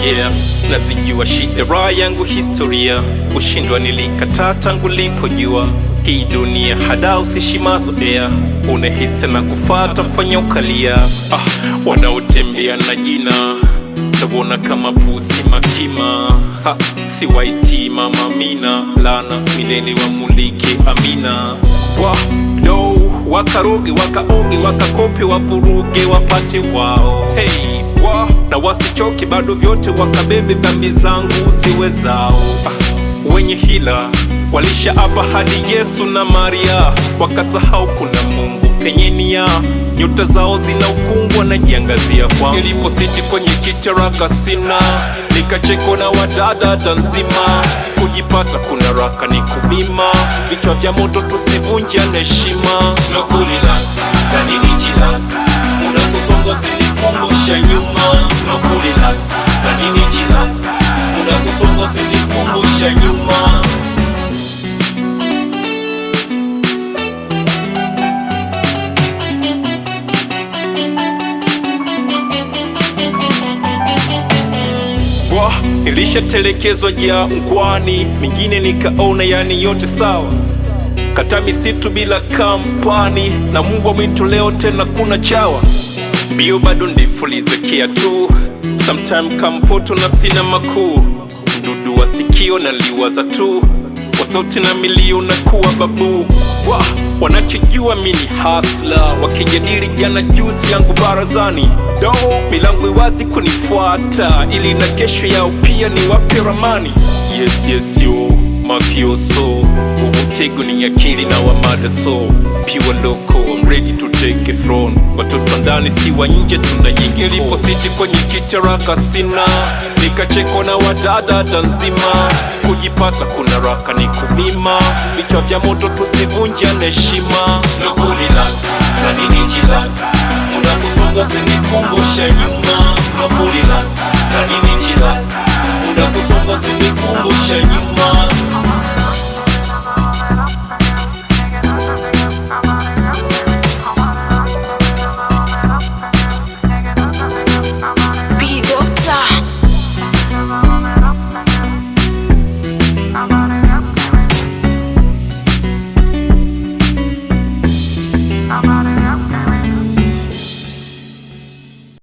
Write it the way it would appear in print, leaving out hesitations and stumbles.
yeah. Nazijua shida raha yangu historia, kushindwa nilikata tangu lipojua. Hii dunia hada usishi mazoea, unahisi na kufata fanya ukalia. Wanaotembea na jina tabona kama pusi makima. Siwaiti mama mina, lana milele wa mulike amina. Wakaroge, wakaoge, wakakope, wavuruge, wapate wao. Hey, na wasichoke bado vyote wakabebe dhambi zangu siwe zao. Wenye hila walisha apa hadi Yesu na Maria, wakasahau kuna Mungu penye nia. Nyota zao zina ukungu wanajiangazia kwangu. Nilipositi kwenye kicharaka sina, nikacheko na wadada tanzima. Kujipata kuna raka ni kubima, vichwa vya moto tusivunja heshima. No kurelax, zanini jilas, muda kusongo sinikumbusha nyuma. No kurelax, zanini jilas, muda kusongo sinikumbusha nyuma. Nilishatelekeza jangwani, mingine nikaona yani yote sawa. Kata misitu bila kampani, na Mungu wa mwitu leo tena kuna chawa. Bio bado ndifulizekea tu, sometime kampoto na sina makuu. Mdudu wa sikio na liwaza tu, wa sauti na milio na kuwa babu. Wanachojua mini hustler, wakijadili jana juzi yangu barazani. Milango iwazi kunifuata, ili na kesho yao pia ni wape ramani. Yes yo, mafioso, uvutego ni akili na wamada so. Pure loco, I'm ready to take a throne. Watoto ndani si wa nje tunayingi. Nilipositi kwenye kicharaka sina, nikacheko na wadada tanzima. Kujipata kuna raka ni kubima, vichwa vya moto tusivunja heshima. No kurelax, zanini jilas, muda kusonga sinikumbusha nyuma. No kurelax, zanini jilas, muda kusonga sinikumbusha nyuma.